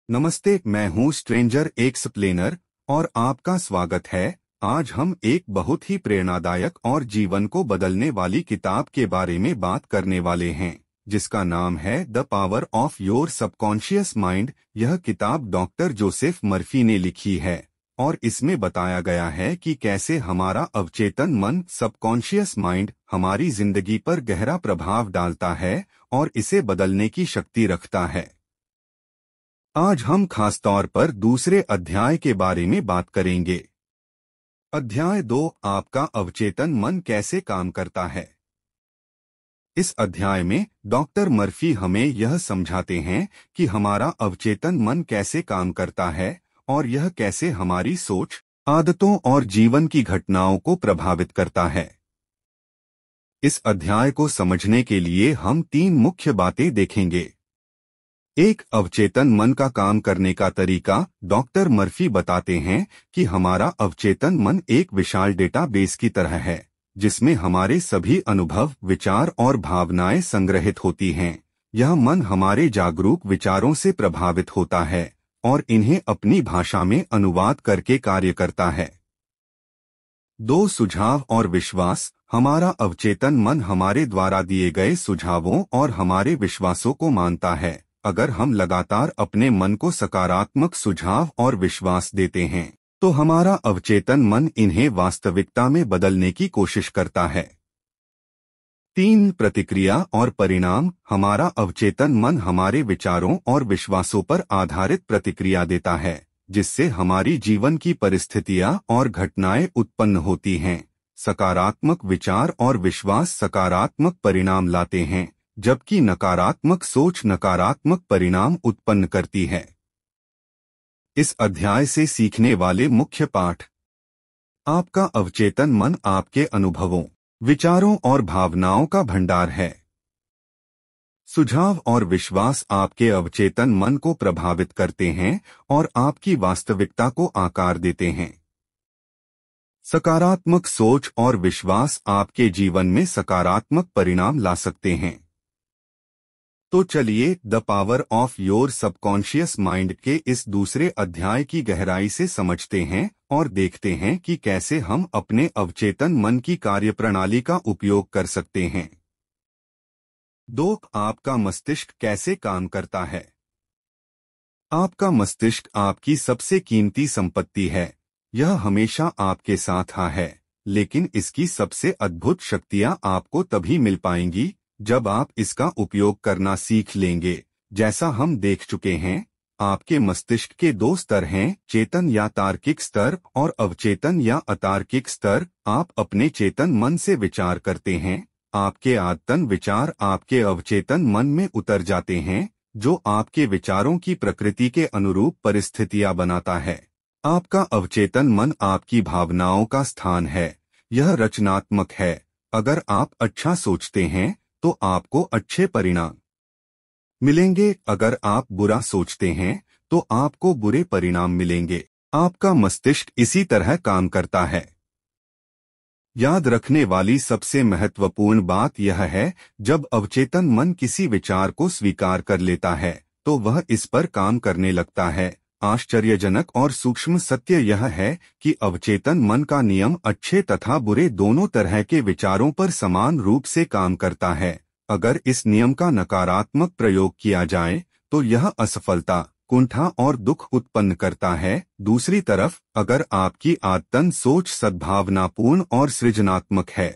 नमस्ते, मैं हूँ स्ट्रेंजर एक्सप्लेनर और आपका स्वागत है। आज हम एक बहुत ही प्रेरणादायक और जीवन को बदलने वाली किताब के बारे में बात करने वाले हैं, जिसका नाम है the power of your subconscious mind. यह किताब डॉक्टर जोसेफ मर्फी ने लिखी है और इसमें बताया गया है कि कैसे हमारा अवचेतन मन सबकॉन्शियस माइंड हमारी जिंदगी पर गहरा प्रभाव डालता है और इसे बदलने की शक्ति रखता है। आज हम खासतौर पर दूसरे अध्याय के बारे में बात करेंगे। अध्याय 2, आपका अवचेतन मन कैसे काम करता है। इस अध्याय में डॉक्टर मर्फी हमें यह समझाते हैं कि हमारा अवचेतन मन कैसे काम करता है और यह कैसे हमारी सोच, आदतों और जीवन की घटनाओं को प्रभावित करता है। इस अध्याय को समझने के लिए हम 3 मुख्य बातें देखेंगे। एक, अवचेतन मन का काम करने का तरीका। डॉक्टर मर्फी बताते हैं कि हमारा अवचेतन मन एक विशाल डेटाबेस की तरह है, जिसमें हमारे सभी अनुभव, विचार और भावनाएं संग्रहित होती हैं। यह मन हमारे जागरूक विचारों से प्रभावित होता है और इन्हें अपनी भाषा में अनुवाद करके कार्य करता है। 2, सुझाव और विश्वास। हमारा अवचेतन मन हमारे द्वारा दिए गए सुझावों और हमारे विश्वासों को मानता है। अगर हम लगातार अपने मन को सकारात्मक सुझाव और विश्वास देते हैं, तो हमारा अवचेतन मन इन्हें वास्तविकता में बदलने की कोशिश करता है। 3, प्रतिक्रिया और परिणाम। हमारा अवचेतन मन हमारे विचारों और विश्वासों पर आधारित प्रतिक्रिया देता है, जिससे हमारी जीवन की परिस्थितियां और घटनाएं उत्पन्न होती हैं। सकारात्मक विचार और विश्वास सकारात्मक परिणाम लाते हैं, जबकि नकारात्मक सोच नकारात्मक परिणाम उत्पन्न करती है। इस अध्याय से सीखने वाले मुख्य पाठ। आपका अवचेतन मन आपके अनुभवों, विचारों और भावनाओं का भंडार है। सुझाव और विश्वास आपके अवचेतन मन को प्रभावित करते हैं और आपकी वास्तविकता को आकार देते हैं। सकारात्मक सोच और विश्वास आपके जीवन में सकारात्मक परिणाम ला सकते हैं। तो चलिए the power of your subconscious mind के इस दूसरे अध्याय की गहराई से समझते हैं और देखते हैं कि कैसे हम अपने अवचेतन मन की कार्यप्रणाली का उपयोग कर सकते हैं। 2, आपका मस्तिष्क कैसे काम करता है। आपका मस्तिष्क आपकी सबसे कीमती संपत्ति है। यह हमेशा आपके साथ है, लेकिन इसकी सबसे अद्भुत शक्तियां आपको तभी मिल पाएंगी जब आप इसका उपयोग करना सीख लेंगे। जैसा हम देख चुके हैं, आपके मस्तिष्क के 2 स्तर हैं, चेतन या तार्किक स्तर और अवचेतन या अतार्किक स्तर। आप अपने चेतन मन से विचार करते हैं, आपके आदतन विचार आपके अवचेतन मन में उतर जाते हैं, जो आपके विचारों की प्रकृति के अनुरूप परिस्थितियां बनाता है। आपका अवचेतन मन आपकी भावनाओं का स्थान है। यह रचनात्मक है। अगर आप अच्छा सोचते हैं तो आपको अच्छे परिणाम मिलेंगे। अगर आप बुरा सोचते हैं तो आपको बुरे परिणाम मिलेंगे। आपका मस्तिष्क इसी तरह काम करता है। याद रखने वाली सबसे महत्वपूर्ण बात यह है, जब अवचेतन मन किसी विचार को स्वीकार कर लेता है तो वह इस पर काम करने लगता है। आश्चर्यजनक और सूक्ष्म सत्य यह है कि अवचेतन मन का नियम अच्छे तथा बुरे दोनों तरह के विचारों पर समान रूप से काम करता है। अगर इस नियम का नकारात्मक प्रयोग किया जाए तो यह असफलता, कुंठा और दुख उत्पन्न करता है। दूसरी तरफ, अगर आपकी आदतन सोच सद्भावनापूर्ण और सृजनात्मक है,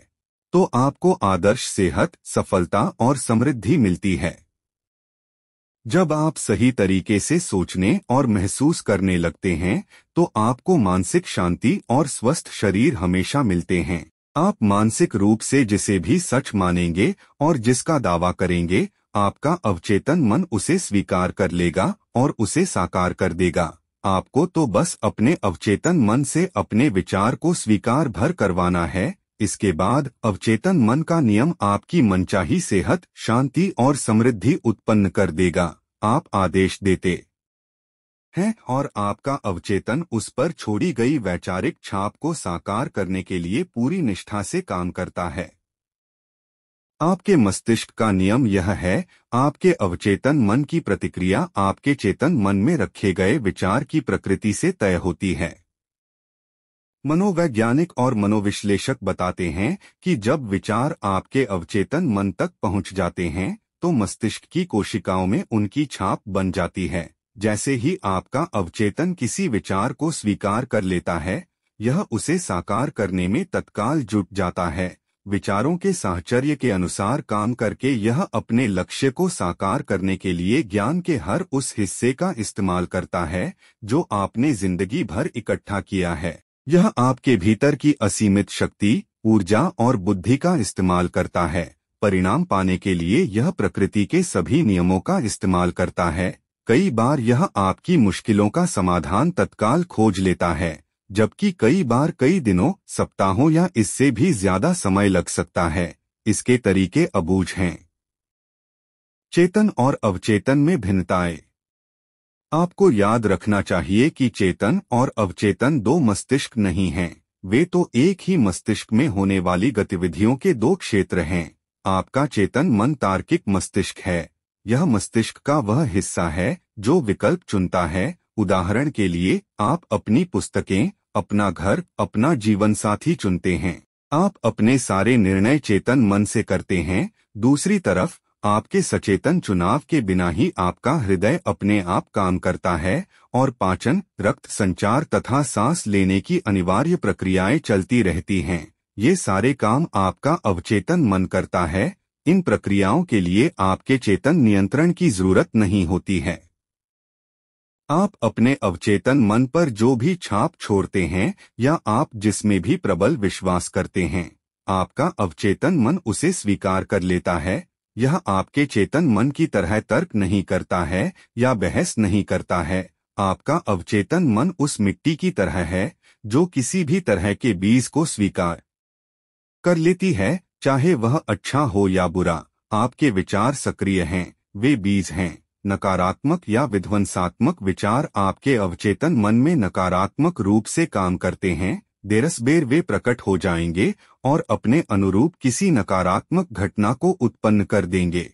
तो आपको आदर्श सेहत, सफलता और समृद्धि मिलती है। जब आप सही तरीके से सोचने और महसूस करने लगते हैं, तो आपको मानसिक शांति और स्वस्थ शरीर हमेशा मिलते हैं। आप मानसिक रूप से जिसे भी सच मानेंगे और जिसका दावा करेंगे, आपका अवचेतन मन उसे स्वीकार कर लेगा और उसे साकार कर देगा। आपको तो बस अपने अवचेतन मन से अपने विचार को स्वीकार भर करवाना है। इसके बाद अवचेतन मन का नियम आपकी मनचाही सेहत, शांति और समृद्धि उत्पन्न कर देगा। आप आदेश देते हैं और आपका अवचेतन उस पर छोड़ी गई वैचारिक छाप को साकार करने के लिए पूरी निष्ठा से काम करता है। आपके मस्तिष्क का नियम यह है, आपके अवचेतन मन की प्रतिक्रिया आपके चेतन मन में रखे गए विचार की प्रकृति से तय होती है। मनोवैज्ञानिक और मनोविश्लेषक बताते हैं कि जब विचार आपके अवचेतन मन तक पहुंच जाते हैं तो मस्तिष्क की कोशिकाओं में उनकी छाप बन जाती है। जैसे ही आपका अवचेतन किसी विचार को स्वीकार कर लेता है, यह उसे साकार करने में तत्काल जुट जाता है। विचारों के साहचर्य के अनुसार काम करके यह अपने लक्ष्य को साकार करने के लिए ज्ञान के हर उस हिस्से का इस्तेमाल करता है जो आपने जिंदगी भर इकट्ठा किया है। यह आपके भीतर की असीमित शक्ति, ऊर्जा और बुद्धि का इस्तेमाल करता है। परिणाम पाने के लिए यह प्रकृति के सभी नियमों का इस्तेमाल करता है। कई बार यह आपकी मुश्किलों का समाधान तत्काल खोज लेता है, जबकि कई बार कई दिनों, सप्ताहों या इससे भी ज्यादा समय लग सकता है। इसके तरीके अबूझ हैं। चेतन और अवचेतन में भिन्नताएं। आपको याद रखना चाहिए कि चेतन और अवचेतन दो मस्तिष्क नहीं हैं, वे तो एक ही मस्तिष्क में होने वाली गतिविधियों के दो क्षेत्र हैं। आपका चेतन मन तार्किक मस्तिष्क है। यह मस्तिष्क का वह हिस्सा है जो विकल्प चुनता है। उदाहरण के लिए, आप अपनी पुस्तकें, अपना घर, अपना जीवन साथी चुनते हैं। आप अपने सारे निर्णय चेतन मन से करते हैं। दूसरी तरफ, आपके सचेतन चुनाव के बिना ही आपका हृदय अपने आप काम करता है और पाचन, रक्त संचार तथा सांस लेने की अनिवार्य प्रक्रियाएं चलती रहती हैं। ये सारे काम आपका अवचेतन मन करता है। इन प्रक्रियाओं के लिए आपके चेतन नियंत्रण की जरूरत नहीं होती है। आप अपने अवचेतन मन पर जो भी छाप छोड़ते हैं या आप जिसमें भी प्रबल विश्वास करते हैं, आपका अवचेतन मन उसे स्वीकार कर लेता है। यह आपके चेतन मन की तरह तर्क नहीं करता है या बहस नहीं करता है। आपका अवचेतन मन उस मिट्टी की तरह है जो किसी भी तरह के बीज को स्वीकार कर लेती है, चाहे वह अच्छा हो या बुरा। आपके विचार सक्रिय हैं, वे बीज हैं। नकारात्मक या विध्वंसात्मक विचार आपके अवचेतन मन में नकारात्मक रूप से काम करते हैं। देरसबेर वे प्रकट हो जाएंगे और अपने अनुरूप किसी नकारात्मक घटना को उत्पन्न कर देंगे।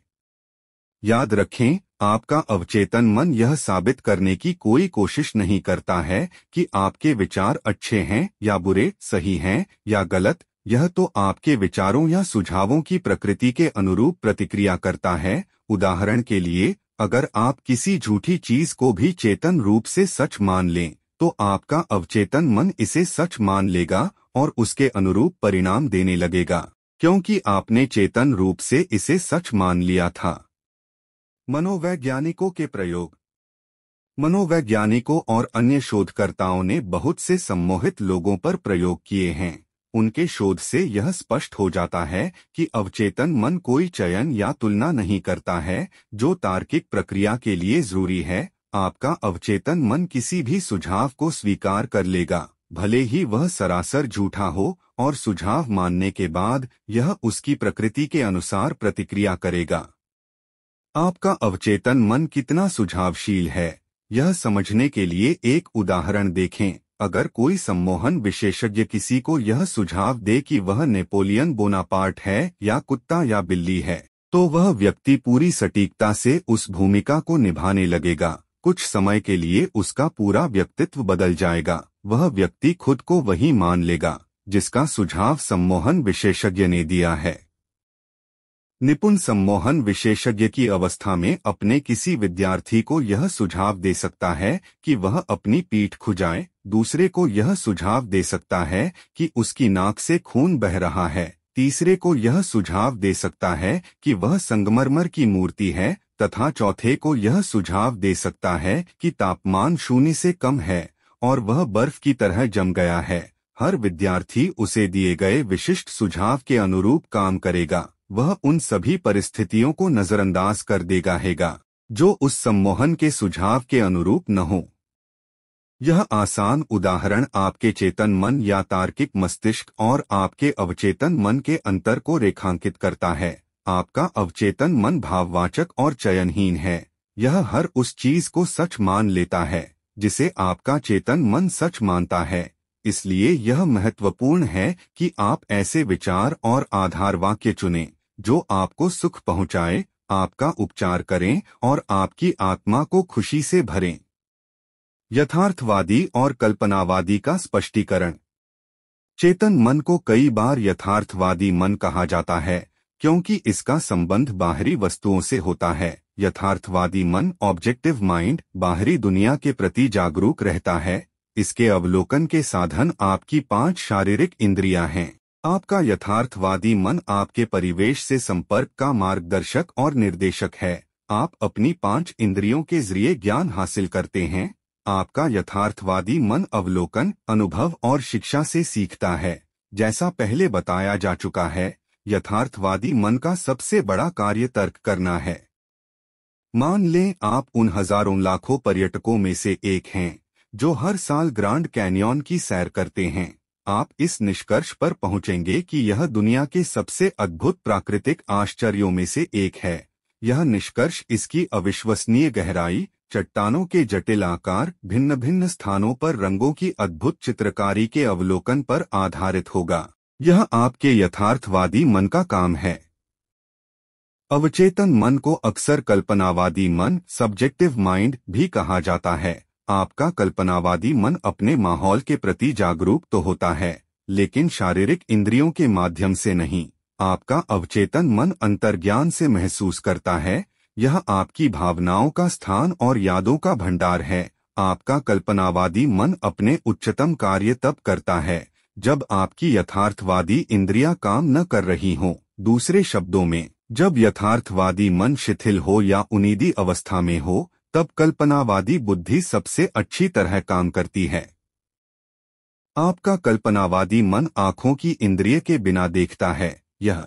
याद रखें, आपका अवचेतन मन यह साबित करने की कोई कोशिश नहीं करता है कि आपके विचार अच्छे हैं या बुरे, सही हैं या गलत। यह तो आपके विचारों या सुझावों की प्रकृति के अनुरूप प्रतिक्रिया करता है। उदाहरण के लिए, अगर आप किसी झूठी चीज को भी चेतन रूप से सच मान लें, तो आपका अवचेतन मन इसे सच मान लेगा और उसके अनुरूप परिणाम देने लगेगा, क्योंकि आपने चेतन रूप से इसे सच मान लिया था। मनोवैज्ञानिकों के प्रयोग। मनोवैज्ञानिकों और अन्य शोधकर्ताओं ने बहुत से सम्मोहित लोगों पर प्रयोग किए हैं। उनके शोध से यह स्पष्ट हो जाता है कि अवचेतन मन कोई चयन या तुलना नहीं करता है जो तार्किक प्रक्रिया के लिए जरूरी है। आपका अवचेतन मन किसी भी सुझाव को स्वीकार कर लेगा, भले ही वह सरासर झूठा हो, और सुझाव मानने के बाद यह उसकी प्रकृति के अनुसार प्रतिक्रिया करेगा। आपका अवचेतन मन कितना सुझावशील है, यह समझने के लिए एक उदाहरण देखें। अगर कोई सम्मोहन विशेषज्ञ किसी को यह सुझाव दे कि वह नेपोलियन बोनापार्ट है या कुत्ता या बिल्ली है, तो वह व्यक्ति पूरी सटीकता से उस भूमिका को निभाने लगेगा। कुछ समय के लिए उसका पूरा व्यक्तित्व बदल जाएगा। वह व्यक्ति खुद को वही मान लेगा जिसका सुझाव सम्मोहन विशेषज्ञ ने दिया है। निपुण सम्मोहन विशेषज्ञ की अवस्था में अपने किसी विद्यार्थी को यह सुझाव दे सकता है कि वह अपनी पीठ खुजाए। दूसरे को यह सुझाव दे सकता है कि उसकी नाक से खून बह रहा है। तीसरे को यह सुझाव दे सकता है कि वह संगमरमर की मूर्ति है, तथा चौथे को यह सुझाव दे सकता है कि तापमान 0 से कम है और वह बर्फ की तरह जम गया है। हर विद्यार्थी उसे दिए गए विशिष्ट सुझाव के अनुरूप काम करेगा। वह उन सभी परिस्थितियों को नजरअंदाज कर देगा जो उस सम्मोहन के सुझाव के अनुरूप न हो। यह आसान उदाहरण आपके चेतन मन या तार्किक मस्तिष्क और आपके अवचेतन मन के अंतर को रेखांकित करता है। आपका अवचेतन मन भाववाचक और चयनहीन है। यह हर उस चीज को सच मान लेता है जिसे आपका चेतन मन सच मानता है। इसलिए यह महत्वपूर्ण है कि आप ऐसे विचार और आधार वाक्य चुनें जो आपको सुख पहुंचाए, आपका उपचार करें और आपकी आत्मा को खुशी से भरें। यथार्थवादी और कल्पनावादी का स्पष्टीकरण। चेतन मन को कई बार यथार्थवादी मन कहा जाता है क्योंकि इसका संबंध बाहरी वस्तुओं से होता है। यथार्थवादी मन ऑब्जेक्टिव माइंड बाहरी दुनिया के प्रति जागरूक रहता है। इसके अवलोकन के साधन आपकी 5 शारीरिक इंद्रियां हैं। आपका यथार्थवादी मन आपके परिवेश से संपर्क का मार्गदर्शक और निर्देशक है। आप अपनी 5 इंद्रियों के जरिए ज्ञान हासिल करते हैं। आपका यथार्थवादी मन अवलोकन, अनुभव और शिक्षा से सीखता है। जैसा पहले बताया जा चुका है, यथार्थवादी मन का सबसे बड़ा कार्य तर्क करना है। मान लें आप उन हजारों लाखों पर्यटकों में से एक हैं जो हर साल ग्रांड कैन्यन की सैर करते हैं। आप इस निष्कर्ष पर पहुंचेंगे कि यह दुनिया के सबसे अद्भुत प्राकृतिक आश्चर्यों में से एक है। यह निष्कर्ष इसकी अविश्वसनीय गहराई, चट्टानों के जटिल आकार, भिन्न भिन्न स्थानों पर रंगों की अद्भुत चित्रकारी के अवलोकन पर आधारित होगा। यह आपके यथार्थवादी मन का काम है। अवचेतन मन को अक्सर कल्पनावादी मन, सब्जेक्टिव माइंड भी कहा जाता है। आपका कल्पनावादी मन अपने माहौल के प्रति जागरूक तो होता है, लेकिन शारीरिक इंद्रियों के माध्यम से नहीं। आपका अवचेतन मन अंतर्ज्ञान से महसूस करता है। यह आपकी भावनाओं का स्थान और यादों का भंडार है। आपका कल्पनावादी मन अपने उच्चतम कार्य तब करता है जब आपकी यथार्थवादी इंद्रियां काम न कर रही हों। दूसरे शब्दों में, जब यथार्थवादी मन शिथिल हो या उनीदी अवस्था में हो, तब कल्पनावादी बुद्धि सबसे अच्छी तरह काम करती है। आपका कल्पनावादी मन आंखों की इंद्रिय के बिना देखता है। यह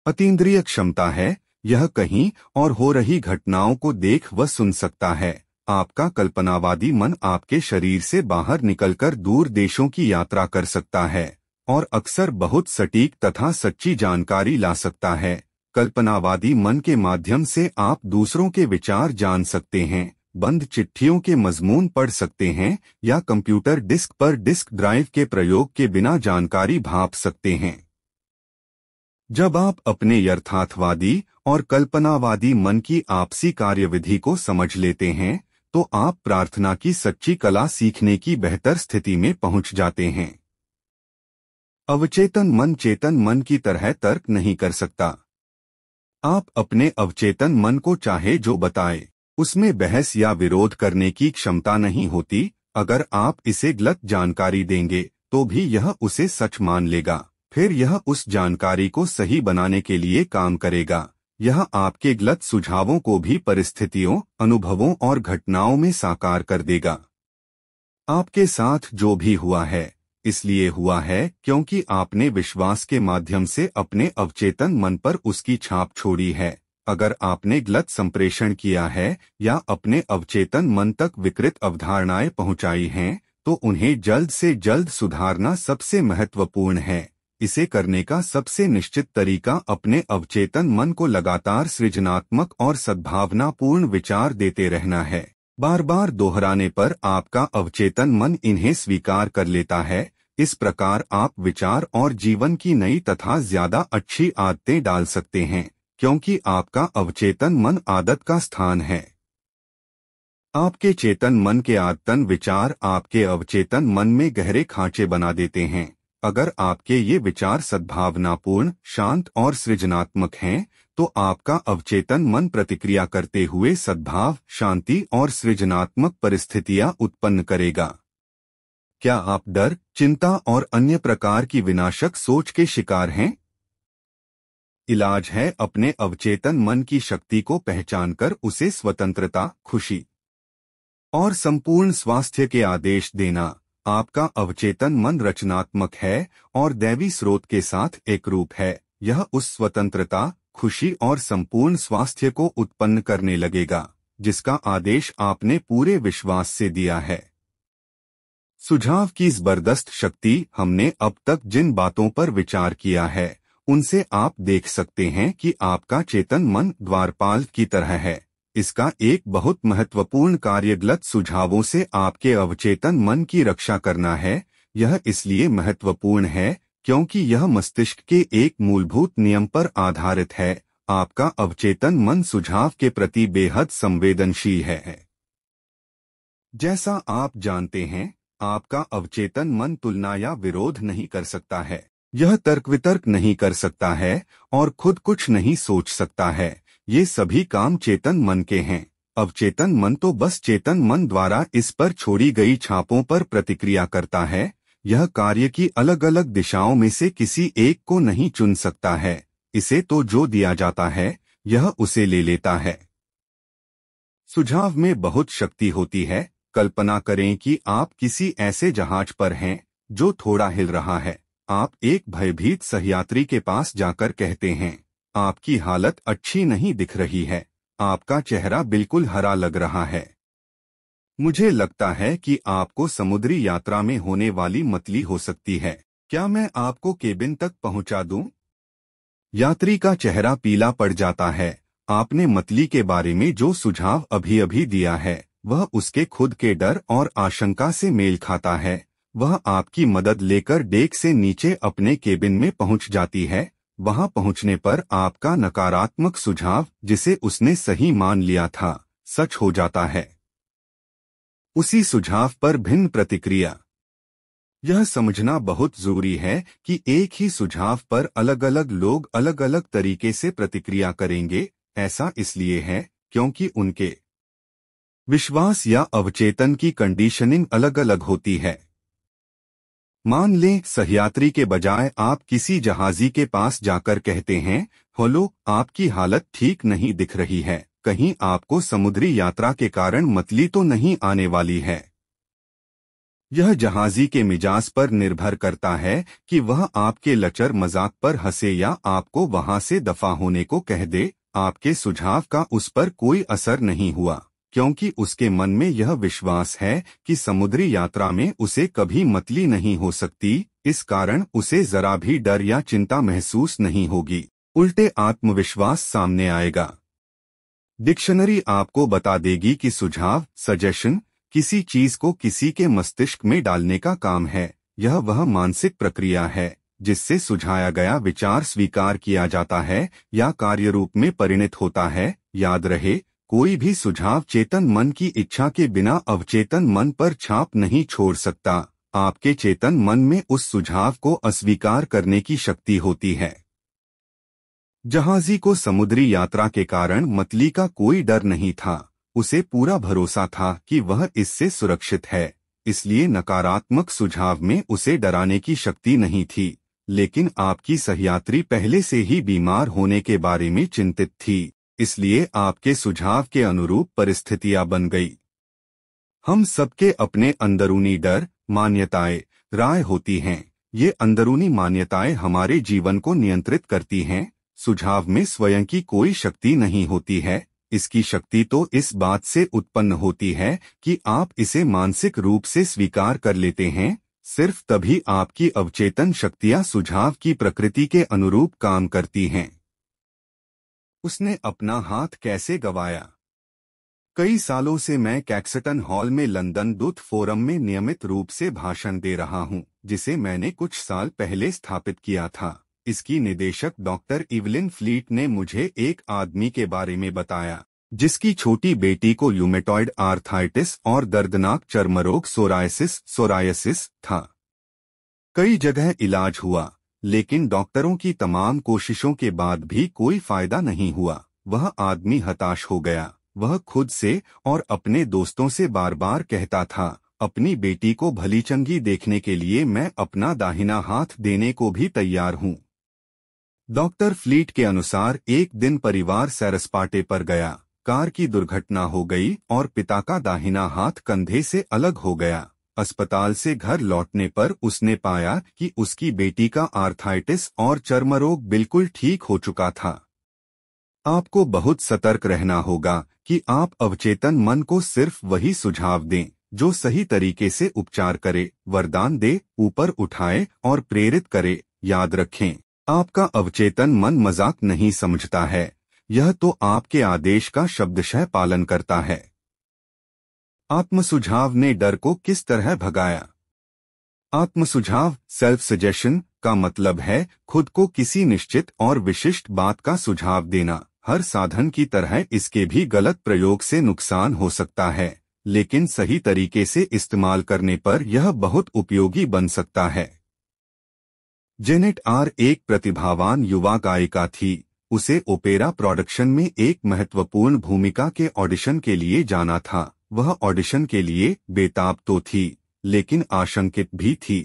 अतीन्द्रिय क्षमता है। यह कहीं और हो रही घटनाओं को देख व सुन सकता है। आपका कल्पनावादी मन आपके शरीर से बाहर निकलकर दूर देशों की यात्रा कर सकता है और अक्सर बहुत सटीक तथा सच्ची जानकारी ला सकता है। कल्पनावादी मन के माध्यम से आप दूसरों के विचार जान सकते हैं, बंद चिट्ठियों के मजमून पढ़ सकते हैं या कंप्यूटर डिस्क पर डिस्क ड्राइव के प्रयोग के बिना जानकारी भाप सकते हैं। जब आप अपने यथार्थवादी और कल्पनावादी मन की आपसी कार्यविधि को समझ लेते हैं, तो आप प्रार्थना की सच्ची कला सीखने की बेहतर स्थिति में पहुंच जाते हैं। अवचेतन मन चेतन मन की तरह तर्क नहीं कर सकता। आप अपने अवचेतन मन को चाहे जो बताए, उसमें बहस या विरोध करने की क्षमता नहीं होती। अगर आप इसे गलत जानकारी देंगे तो भी यह उसे सच मान लेगा। फिर यह उस जानकारी को सही बनाने के लिए काम करेगा। यह आपके गलत सुझावों को भी परिस्थितियों, अनुभवों और घटनाओं में साकार कर देगा। आपके साथ जो भी हुआ है, इसलिए हुआ है क्योंकि आपने विश्वास के माध्यम से अपने अवचेतन मन पर उसकी छाप छोड़ी है। अगर आपने गलत संप्रेषण किया है या अपने अवचेतन मन तक विकृत अवधारणाएं पहुंचाई हैं, तो उन्हें जल्द से जल्द सुधारना सबसे महत्वपूर्ण है। इसे करने का सबसे निश्चित तरीका अपने अवचेतन मन को लगातार सृजनात्मक और सद्भावनापूर्ण विचार देते रहना है। बार बार दोहराने पर आपका अवचेतन मन इन्हें स्वीकार कर लेता है। इस प्रकार आप विचार और जीवन की नई तथा ज्यादा अच्छी आदतें डाल सकते हैं, क्योंकि आपका अवचेतन मन आदत का स्थान है। आपके चेतन मन के आदतन विचार आपके अवचेतन मन में गहरे खांचे बना देते हैं। अगर आपके ये विचार सद्भावनापूर्ण, शांत और सृजनात्मक हैं, तो आपका अवचेतन मन प्रतिक्रिया करते हुए सद्भाव, शांति और सृजनात्मक परिस्थितियां उत्पन्न करेगा। क्या आप डर, चिंता और अन्य प्रकार की विनाशक सोच के शिकार हैं? इलाज है अपने अवचेतन मन की शक्ति को पहचानकर उसे स्वतंत्रता, खुशी और संपूर्ण स्वास्थ्य के आदेश देना। आपका अवचेतन मन रचनात्मक है और दैवी स्रोत के साथ एकरूप है। यह उस स्वतंत्रता, खुशी और संपूर्ण स्वास्थ्य को उत्पन्न करने लगेगा जिसका आदेश आपने पूरे विश्वास से दिया है। सुझाव की जबरदस्त शक्ति। हमने अब तक जिन बातों पर विचार किया है, उनसे आप देख सकते हैं कि आपका चेतन मन द्वारपाल की तरह है। इसका एक बहुत महत्वपूर्ण कार्य गलत सुझावों से आपके अवचेतन मन की रक्षा करना है। यह इसलिए महत्वपूर्ण है क्योंकि यह मस्तिष्क के एक मूलभूत नियम पर आधारित है। आपका अवचेतन मन सुझाव के प्रति बेहद संवेदनशील है। जैसा आप जानते हैं, आपका अवचेतन मन तुलना या विरोध नहीं कर सकता है। यह तर्क वितर्क नहीं कर सकता है और खुद कुछ नहीं सोच सकता है। ये सभी काम चेतन मन के हैं। अवचेतन मन तो बस चेतन मन द्वारा इस पर छोड़ी गई छापों पर प्रतिक्रिया करता है। यह कार्य की अलग अलग दिशाओं में से किसी एक को नहीं चुन सकता है। इसे तो जो दिया जाता है, यह उसे ले लेता है। सुझाव में बहुत शक्ति होती है। कल्पना करें कि आप किसी ऐसे जहाज पर हैं जो थोड़ा हिल रहा है। आप एक भयभीत सहयात्री के पास जाकर कहते हैं, आपकी हालत अच्छी नहीं दिख रही है, आपका चेहरा बिल्कुल हरा लग रहा है। मुझे लगता है कि आपको समुद्री यात्रा में होने वाली मतली हो सकती है। क्या मैं आपको केबिन तक पहुंचा दूं? यात्री का चेहरा पीला पड़ जाता है। आपने मतली के बारे में जो सुझाव अभी अभी दिया है, वह उसके खुद के डर और आशंका से मेल खाता है। वह आपकी मदद लेकर डेक से नीचे अपने केबिन में पहुंच जाती है। वहां पहुंचने पर आपका नकारात्मक सुझाव, जिसे उसने सही मान लिया था, सच हो जाता है। उसी सुझाव पर भिन्न प्रतिक्रिया। यह समझना बहुत जरूरी है कि एक ही सुझाव पर अलग अलग लोग अलग अलग तरीके से प्रतिक्रिया करेंगे। ऐसा इसलिए है क्योंकि उनके विश्वास या अवचेतन की कंडीशनिंग अलग अलग होती है। मान लें सहयात्री के बजाय आप किसी जहाजी के पास जाकर कहते हैं, हेलो, आपकी हालत ठीक नहीं दिख रही है, कहीं आपको समुद्री यात्रा के कारण मतली तो नहीं आने वाली है। यह जहाजी के मिजाज पर निर्भर करता है कि वह आपके लचर मजाक पर हंसे या आपको वहां से दफा होने को कह दे। आपके सुझाव का उस पर कोई असर नहीं हुआ, क्योंकि उसके मन में यह विश्वास है कि समुद्री यात्रा में उसे कभी मतली नहीं हो सकती। इस कारण उसे जरा भी डर या चिंता महसूस नहीं होगी, उल्टे आत्मविश्वास सामने आएगा। डिक्शनरी आपको बता देगी कि सुझाव, सजेशन, किसी चीज को किसी के मस्तिष्क में डालने का काम है। यह वह मानसिक प्रक्रिया है जिससे सुझाया गया विचार स्वीकार किया जाता है या कार्य रूप में परिणत होता है। याद रहे, कोई भी सुझाव चेतन मन की इच्छा के बिना अवचेतन मन पर छाप नहीं छोड़ सकता। आपके चेतन मन में उस सुझाव को अस्वीकार करने की शक्ति होती है। जहाजी को समुद्री यात्रा के कारण मतली का कोई डर नहीं था। उसे पूरा भरोसा था कि वह इससे सुरक्षित है, इसलिए नकारात्मक सुझाव में उसे डराने की शक्ति नहीं थी। लेकिन आपकी सहयात्री पहले से ही बीमार होने के बारे में चिंतित थी, इसलिए आपके सुझाव के अनुरूप परिस्थितियां बन गई। हम सबके अपने अंदरूनी डर, मान्यताएं, राय होती हैं। ये अंदरूनी मान्यताएं हमारे जीवन को नियंत्रित करती हैं। सुझाव में स्वयं की कोई शक्ति नहीं होती है। इसकी शक्ति तो इस बात से उत्पन्न होती है कि आप इसे मानसिक रूप से स्वीकार कर लेते हैं। सिर्फ तभी आपकी अवचेतन शक्तियां सुझाव की प्रकृति के अनुरूप काम करती हैं। उसने अपना हाथ कैसे गंवाया? कई सालों से मैं कैक्सटन हॉल में लंदन दूत फोरम में नियमित रूप से भाषण दे रहा हूं, जिसे मैंने कुछ साल पहले स्थापित किया था। इसकी निदेशक डॉक्टर इवलिन फ्लीट ने मुझे एक आदमी के बारे में बताया जिसकी छोटी बेटी को यूमेटॉइड आर्थराइटिस और दर्दनाक चर्मरोग सोरायसिस था। कई जगह इलाज हुआ, लेकिन डॉक्टरों की तमाम कोशिशों के बाद भी कोई फायदा नहीं हुआ। वह आदमी हताश हो गया। वह खुद से और अपने दोस्तों से बार बार कहता था, अपनी बेटी को भली चंगी देखने के लिए मैं अपना दाहिना हाथ देने को भी तैयार हूं। डॉक्टर फ्लीट के अनुसार एक दिन परिवार सैरसपाटे पर गया। कार की दुर्घटना हो गई और पिता का दाहिना हाथ कंधे से अलग हो गया। अस्पताल से घर लौटने पर उसने पाया कि उसकी बेटी का आर्थराइटिस और चर्मरोग बिल्कुल ठीक हो चुका था। आपको बहुत सतर्क रहना होगा कि आप अवचेतन मन को सिर्फ वही सुझाव दें जो सही तरीके से उपचार करे, वरदान दे, ऊपर उठाए और प्रेरित करे। याद रखें, आपका अवचेतन मन मजाक नहीं समझता है, यह तो आपके आदेश का शब्दशः पालन करता है। आत्मसुझाव ने डर को किस तरह भगाया? आत्मसुझाव, सेल्फ सजेशन, का मतलब है खुद को किसी निश्चित और विशिष्ट बात का सुझाव देना। हर साधन की तरह इसके भी गलत प्रयोग से नुकसान हो सकता है, लेकिन सही तरीके से इस्तेमाल करने पर यह बहुत उपयोगी बन सकता है। जेनेट आर एक प्रतिभावान युवा गायिका थी। उसे ओपेरा प्रोडक्शन में एक महत्वपूर्ण भूमिका के ऑडिशन के लिए जाना था। वह ऑडिशन के लिए बेताब तो थी, लेकिन आशंकित भी थी।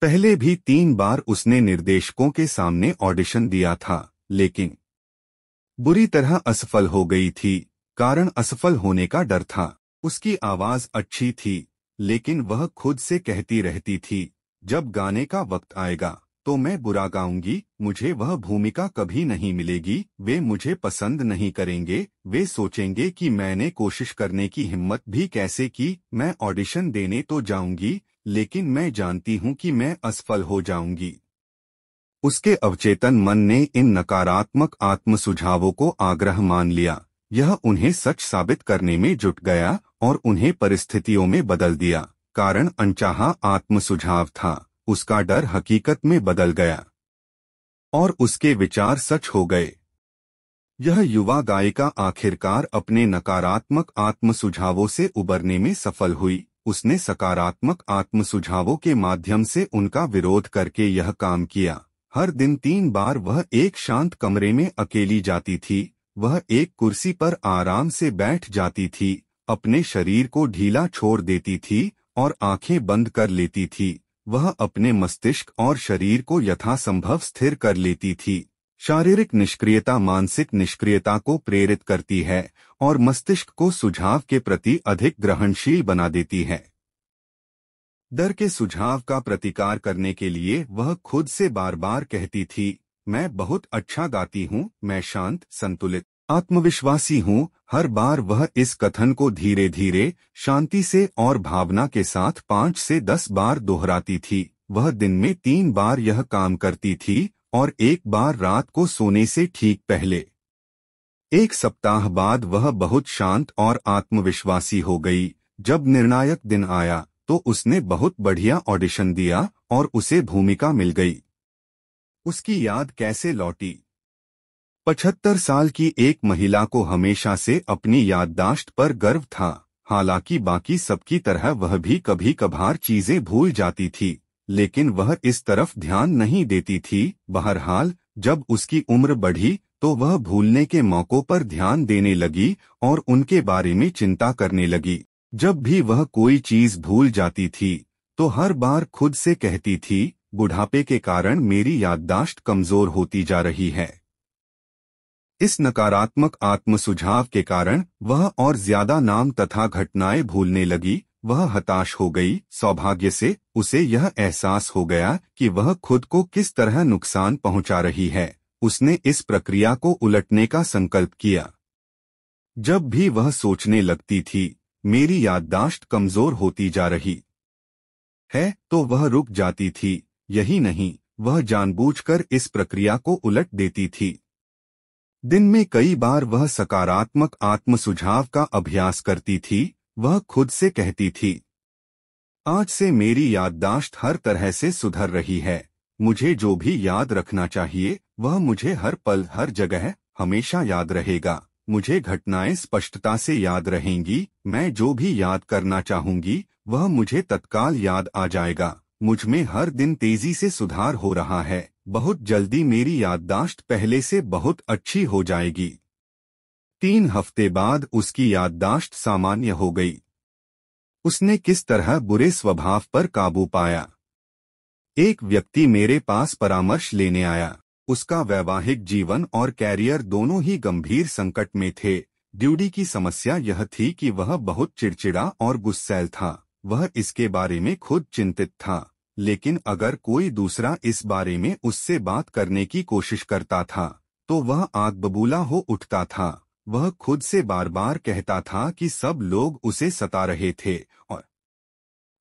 पहले भी 3 बार उसने निर्देशकों के सामने ऑडिशन दिया था, लेकिन बुरी तरह असफल हो गई थी। कारण असफल होने का डर था। उसकी आवाज अच्छी थी, लेकिन वह खुद से कहती रहती थी, जब गाने का वक्त आएगा तो मैं बुरा गाऊंगी, मुझे वह भूमिका कभी नहीं मिलेगी, वे मुझे पसंद नहीं करेंगे, वे सोचेंगे कि मैंने कोशिश करने की हिम्मत भी कैसे की। मैं ऑडिशन देने तो जाऊंगी, लेकिन मैं जानती हूं कि मैं असफल हो जाऊंगी। उसके अवचेतन मन ने इन नकारात्मक आत्म सुझावों को आग्रह मान लिया। यह उन्हें सच साबित करने में जुट गया और उन्हें परिस्थितियों में बदल दिया। कारण अनचाहा आत्म सुझाव था, उसका डर हकीकत में बदल गया और उसके विचार सच हो गए। यह युवा गायिका आखिरकार अपने नकारात्मक आत्म सुझावों से उबरने में सफल हुई। उसने सकारात्मक आत्म सुझावों के माध्यम से उनका विरोध करके यह काम किया। हर दिन 3 बार वह एक शांत कमरे में अकेली जाती थी। वह एक कुर्सी पर आराम से बैठ जाती थी, अपने शरीर को ढीला छोड़ देती थी और आंखें बंद कर लेती थी। वह अपने मस्तिष्क और शरीर को यथासंभव स्थिर कर लेती थी। शारीरिक निष्क्रियता मानसिक निष्क्रियता को प्रेरित करती है और मस्तिष्क को सुझाव के प्रति अधिक ग्रहणशील बना देती है। डर के सुझाव का प्रतिकार करने के लिए वह खुद से बार बार कहती थी, मैं बहुत अच्छा गाती हूँ, मैं शांत, संतुलित, आत्मविश्वासी हूँ। हर बार वह इस कथन को धीरे धीरे, शांति से और भावना के साथ 5 से 10 बार दोहराती थी। वह दिन में 3 बार यह काम करती थी और 1 बार रात को सोने से ठीक पहले। 1 सप्ताह बाद वह बहुत शांत और आत्मविश्वासी हो गई। जब निर्णायक दिन आया तो उसने बहुत बढ़िया ऑडिशन दिया और उसे भूमिका मिल गई। उसकी याद कैसे लौटी? 75 साल की एक महिला को हमेशा से अपनी याददाश्त पर गर्व था। हालांकि बाकी सबकी तरह वह भी कभी कभार चीजें भूल जाती थी, लेकिन वह इस तरफ ध्यान नहीं देती थी। बहरहाल, जब उसकी उम्र बढ़ी तो वह भूलने के मौकों पर ध्यान देने लगी और उनके बारे में चिंता करने लगी। जब भी वह कोई चीज भूल जाती थी तो हर बार खुद से कहती थी, बुढ़ापे के कारण मेरी याददाश्त कमजोर होती जा रही है। इस नकारात्मक आत्म सुझाव के कारण वह और ज्यादा नाम तथा घटनाएं भूलने लगी। वह हताश हो गई। सौभाग्य से उसे यह एहसास हो गया कि वह खुद को किस तरह नुकसान पहुंचा रही है। उसने इस प्रक्रिया को उलटने का संकल्प किया। जब भी वह सोचने लगती थी, मेरी याददाश्त कमजोर होती जा रही है, तो वह रुक जाती थी। यही नहीं, वह जानबूझकर इस प्रक्रिया को उलट देती थी। दिन में कई बार वह सकारात्मक आत्म सुझाव का अभ्यास करती थी। वह खुद से कहती थी, आज से मेरी याददाश्त हर तरह से सुधर रही है। मुझे जो भी याद रखना चाहिए वह मुझे हर पल हर जगह हमेशा याद रहेगा। मुझे घटनाएं स्पष्टता से याद रहेंगी। मैं जो भी याद करना चाहूंगी वह मुझे तत्काल याद आ जाएगा। मुझ में हर दिन तेजी से सुधार हो रहा है। बहुत जल्दी मेरी याददाश्त पहले से बहुत अच्छी हो जाएगी। 3 हफ्ते बाद उसकी याददाश्त सामान्य हो गई। उसने किस तरह बुरे स्वभाव पर काबू पाया? एक व्यक्ति मेरे पास परामर्श लेने आया। उसका वैवाहिक जीवन और कैरियर दोनों ही गंभीर संकट में थे। ड्यूडी की समस्या यह थी कि वह बहुत चिड़चिड़ा और गुस्सैल था। वह इसके बारे में खुद चिंतित था, लेकिन अगर कोई दूसरा इस बारे में उससे बात करने की कोशिश करता था तो वह आग बबूला हो उठता था। वह खुद से बार बार कहता था कि सब लोग उसे सता रहे थे और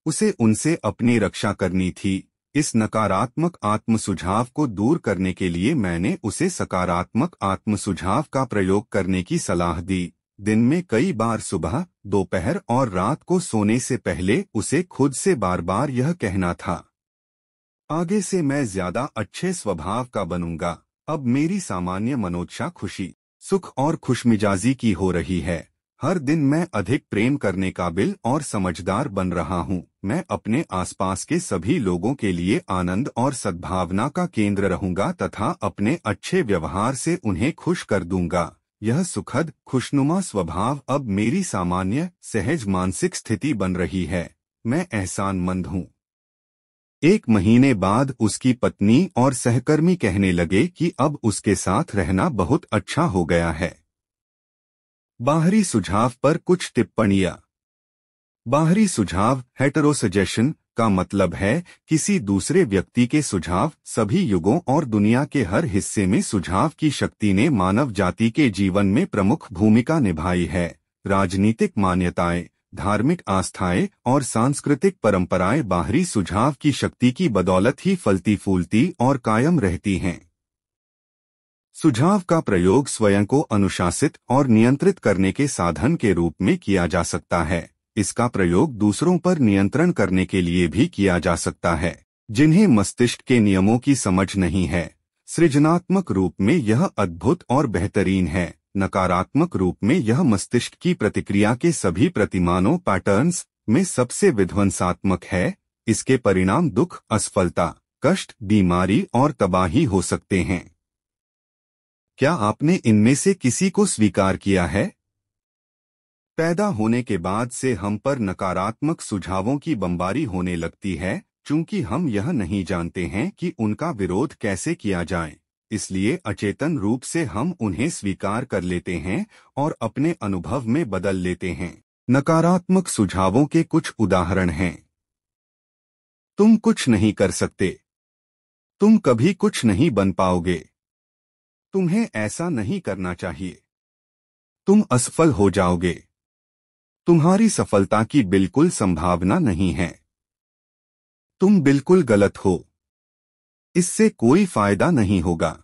उसे उनसे अपनी रक्षा करनी थी। इस नकारात्मक आत्म सुझाव को दूर करने के लिए मैंने उसे सकारात्मक आत्म सुझाव का प्रयोग करने की सलाह दी। दिन में कई बार सुबह, दोपहर और रात को सोने से पहले उसे खुद से बार बार यह कहना था, आगे से मैं ज्यादा अच्छे स्वभाव का बनूंगा। अब मेरी सामान्य मनोदशा खुशी, सुख और खुशमिजाजी की हो रही है। हर दिन मैं अधिक प्रेम करने काबिल और समझदार बन रहा हूँ। मैं अपने आसपास के सभी लोगों के लिए आनंद और सद्भावना का केंद्र रहूंगा तथा अपने अच्छे व्यवहार से उन्हें खुश कर दूंगा। यह सुखद खुशनुमा स्वभाव अब मेरी सामान्य सहज मानसिक स्थिति बन रही है। मैं एहसानमंद हूँ। 1 महीने बाद उसकी पत्नी और सहकर्मी कहने लगे कि अब उसके साथ रहना बहुत अच्छा हो गया है। बाहरी सुझाव पर कुछ टिप्पणियां। बाहरी सुझाव हेटेरोसजेशन का मतलब है किसी दूसरे व्यक्ति के सुझाव। सभी युगों और दुनिया के हर हिस्से में सुझाव की शक्ति ने मानव जाति के जीवन में प्रमुख भूमिका निभाई है। राजनीतिक मान्यताएं, धार्मिक आस्थाएं और सांस्कृतिक परंपराएं बाहरी सुझाव की शक्ति की बदौलत ही फलती फूलती और कायम रहती हैं। सुझाव का प्रयोग स्वयं को अनुशासित और नियंत्रित करने के साधन के रूप में किया जा सकता है। इसका प्रयोग दूसरों पर नियंत्रण करने के लिए भी किया जा सकता है, जिन्हें मस्तिष्क के नियमों की समझ नहीं है। सृजनात्मक रूप में यह अद्भुत और बेहतरीन है। नकारात्मक रूप में यह मस्तिष्क की प्रतिक्रिया के सभी प्रतिमानों पैटर्न्स में सबसे विध्वंसात्मक है। इसके परिणाम दुख, असफलता, कष्ट, बीमारी और तबाही हो सकते हैं। क्या आपने इनमें से किसी को स्वीकार किया है? पैदा होने के बाद से हम पर नकारात्मक सुझावों की बमबारी होने लगती है, चूंकि हम यह नहीं जानते हैं कि उनका विरोध कैसे किया जाए। इसलिए अचेतन रूप से हम उन्हें स्वीकार कर लेते हैं और अपने अनुभव में बदल लेते हैं। नकारात्मक सुझावों के कुछ उदाहरण हैं। तुम कुछ नहीं कर सकते। तुम कभी कुछ नहीं बन पाओगे। तुम्हें ऐसा नहीं करना चाहिए। तुम असफल हो जाओगे। तुम्हारी सफलता की बिल्कुल संभावना नहीं है। तुम बिल्कुल गलत हो। इससे कोई फायदा नहीं होगा।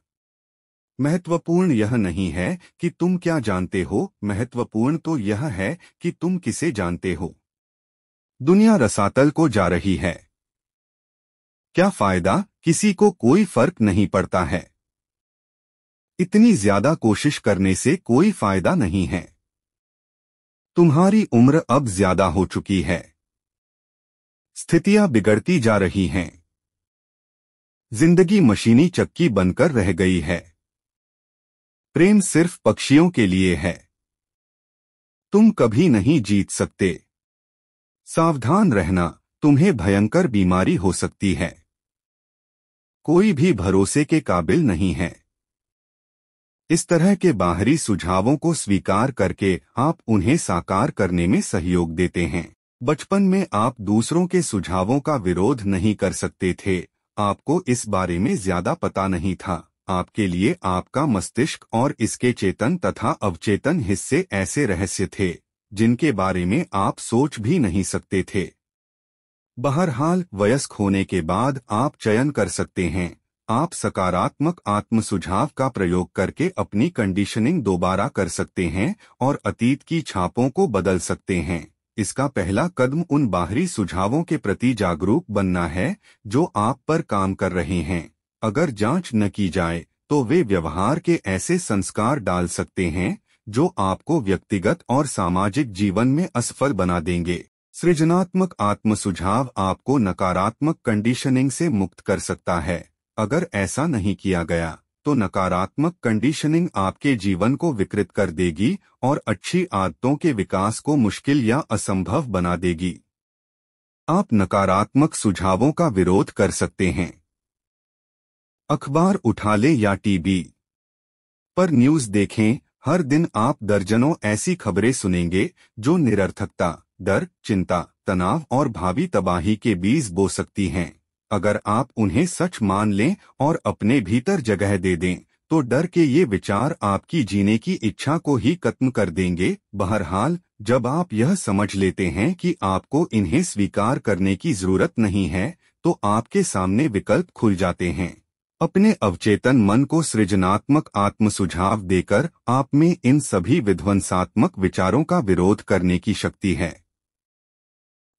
महत्वपूर्ण यह नहीं है कि तुम क्या जानते हो, महत्वपूर्ण तो यह है कि तुम किसे जानते हो। दुनिया रसातल को जा रही है। क्या फायदा, किसी को कोई फर्क नहीं पड़ता है। इतनी ज्यादा कोशिश करने से कोई फायदा नहीं है। तुम्हारी उम्र अब ज्यादा हो चुकी है। स्थितियां बिगड़ती जा रही हैं। जिंदगी मशीनी चक्की बनकर रह गई है। प्रेम सिर्फ पक्षियों के लिए है। तुम कभी नहीं जीत सकते। सावधान रहना, तुम्हें भयंकर बीमारी हो सकती है। कोई भी भरोसे के काबिल नहीं है। इस तरह के बाहरी सुझावों को स्वीकार करके आप उन्हें साकार करने में सहयोग देते हैं। बचपन में आप दूसरों के सुझावों का विरोध नहीं कर सकते थे। आपको इस बारे में ज्यादा पता नहीं था। आपके लिए आपका मस्तिष्क और इसके चेतन तथा अवचेतन हिस्से ऐसे रहस्य थे जिनके बारे में आप सोच भी नहीं सकते थे। बहरहाल, वयस्क होने के बाद आप चयन कर सकते हैं। आप सकारात्मक आत्म सुझाव का प्रयोग करके अपनी कंडीशनिंग दोबारा कर सकते हैं और अतीत की छापों को बदल सकते हैं। इसका पहला कदम उन बाहरी सुझावों के प्रति जागरूक बनना है जो आप पर काम कर रहे हैं। अगर जांच न की जाए तो वे व्यवहार के ऐसे संस्कार डाल सकते हैं जो आपको व्यक्तिगत और सामाजिक जीवन में असफल बना देंगे। सृजनात्मक आत्म सुझाव आपको नकारात्मक कंडीशनिंग से मुक्त कर सकता है। अगर ऐसा नहीं किया गया तो नकारात्मक कंडीशनिंग आपके जीवन को विकृत कर देगी और अच्छी आदतों के विकास को मुश्किल या असंभव बना देगी। आप नकारात्मक सुझावों का विरोध कर सकते हैं। अखबार उठा लें या टीवी पर न्यूज़ देखें। हर दिन आप दर्जनों ऐसी खबरें सुनेंगे जो निरर्थकता, डर, चिंता, तनाव और भावी तबाही के बीज बो सकती हैं। अगर आप उन्हें सच मान लें और अपने भीतर जगह दे दें तो डर के ये विचार आपकी जीने की इच्छा को ही खत्म कर देंगे। बहरहाल, जब आप यह समझ लेते हैं कि आपको इन्हें स्वीकार करने की जरूरत नहीं है तो आपके सामने विकल्प खुल जाते हैं। अपने अवचेतन मन को सृजनात्मक आत्म सुझाव देकर आप में इन सभी विध्वंसात्मक विचारों का विरोध करने की शक्ति है।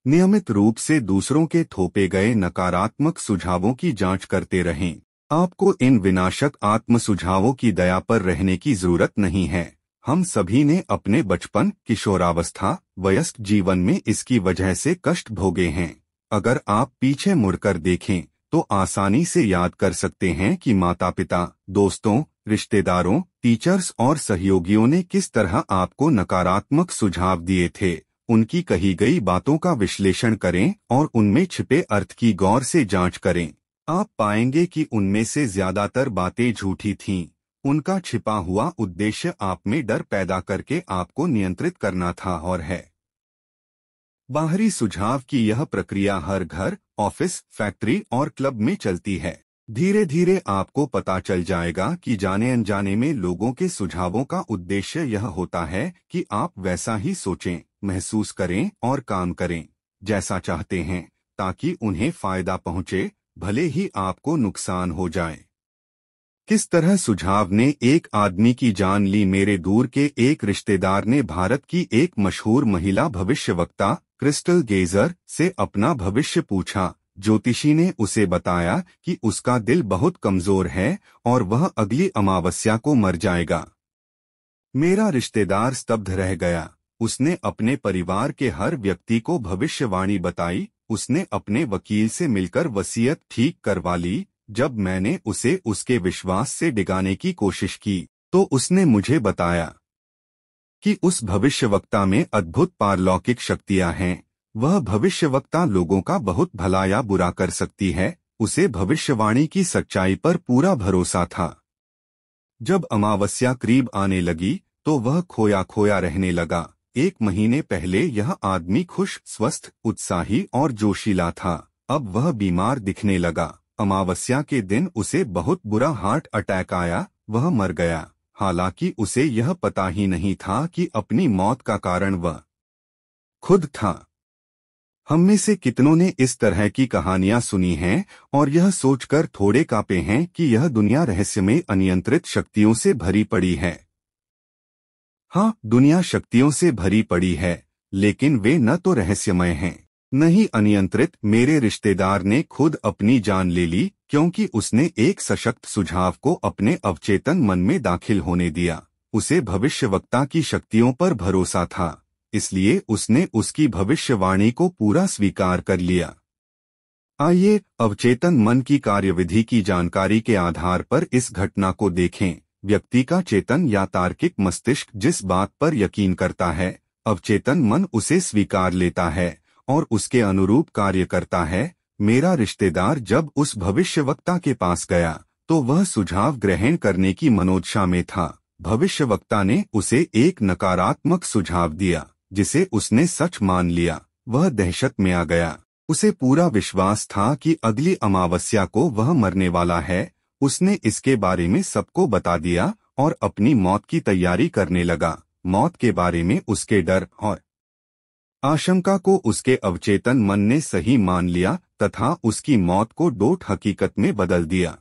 नियमित रूप से दूसरों के थोपे गए नकारात्मक सुझावों की जांच करते रहें। आपको इन विनाशक आत्म सुझावों की दया पर रहने की जरूरत नहीं है। हम सभी ने अपने बचपन, किशोरावस्था, वयस्क जीवन में इसकी वजह से कष्ट भोगे हैं। अगर आप पीछे मुड़कर देखें तो आसानी से याद कर सकते हैं कि माता-पिता, दोस्तों, रिश्तेदारों, टीचर्स और सहयोगियों ने किस तरह आपको नकारात्मक सुझाव दिए थे। उनकी कही गई बातों का विश्लेषण करें और उनमें छिपे अर्थ की गौर से जांच करें। आप पाएंगे कि उनमें से ज्यादातर बातें झूठी थीं। उनका छिपा हुआ उद्देश्य आप में डर पैदा करके आपको नियंत्रित करना था और है। बाहरी सुझाव की यह प्रक्रिया हर घर, ऑफिस, फैक्ट्री और क्लब में चलती है। धीरे धीरे आपको पता चल जाएगा कि जाने अनजाने में लोगों के सुझावों का उद्देश्य यह होता है कि आप वैसा ही सोचें, महसूस करें और काम करें जैसा चाहते हैं, ताकि उन्हें फायदा पहुंचे, भले ही आपको नुकसान हो जाए। किस तरह सुझाव ने एक आदमी की जान ली। मेरे दूर के एक रिश्तेदार ने भारत की एक मशहूर महिला भविष्यवक्ता क्रिस्टल गेजर से अपना भविष्य पूछा। ज्योतिषी ने उसे बताया कि उसका दिल बहुत कमजोर है और वह अगली अमावस्या को मर जाएगा। मेरा रिश्तेदार स्तब्ध रह गया। उसने अपने परिवार के हर व्यक्ति को भविष्यवाणी बताई। उसने अपने वकील से मिलकर वसीयत ठीक करवा ली। जब मैंने उसे उसके विश्वास से डिगाने की कोशिश की तो उसने मुझे बताया कि उस भविष्यवक्ता में अद्भुत पारलौकिक शक्तियां हैं। वह भविष्यवक्ता लोगों का बहुत भला या बुरा कर सकती है। उसे भविष्यवाणी की सच्चाई पर पूरा भरोसा था। जब अमावस्या करीब आने लगी तो वह खोया खोया रहने लगा। 1 महीने पहले यह आदमी खुश, स्वस्थ, उत्साही और जोशीला था। अब वह बीमार दिखने लगा। अमावस्या के दिन उसे बहुत बुरा हार्ट अटैक आया। वह मर गया। हालांकि उसे यह पता ही नहीं था कि अपनी मौत का कारण वह खुद था। हम में से कितनों ने इस तरह की कहानियां सुनी हैं और यह सोचकर थोड़े कांपे हैं कि यह दुनिया रहस्यमय अनियंत्रित शक्तियों से भरी पड़ी है। हाँ, दुनिया शक्तियों से भरी पड़ी है, लेकिन वे न तो रहस्यमय हैं, न ही अनियंत्रित। मेरे रिश्तेदार ने खुद अपनी जान ले ली क्योंकि उसने एक सशक्त सुझाव को अपने अवचेतन मन में दाखिल होने दिया। उसे भविष्यवक्ता की शक्तियों पर भरोसा था, इसलिए उसने उसकी भविष्यवाणी को पूरा स्वीकार कर लिया। आइए अवचेतन मन की कार्यविधि की जानकारी के आधार पर इस घटना को देखें। व्यक्ति का चेतन या तार्किक मस्तिष्क जिस बात पर यकीन करता है, अवचेतन मन उसे स्वीकार लेता है और उसके अनुरूप कार्य करता है। मेरा रिश्तेदार जब उस भविष्यवक्ता के पास गया तो वह सुझाव ग्रहण करने की मनोदशा में था। भविष्यवक्ता ने उसे एक नकारात्मक सुझाव दिया जिसे उसने सच मान लिया। वह दहशत में आ गया। उसे पूरा विश्वास था कि अगली अमावस्या को वह मरने वाला है। उसने इसके बारे में सबको बता दिया और अपनी मौत की तैयारी करने लगा। मौत के बारे में उसके डर और आशंका को उसके अवचेतन मन ने सही मान लिया तथा उसकी मौत को डोट हकीकत में बदल दिया।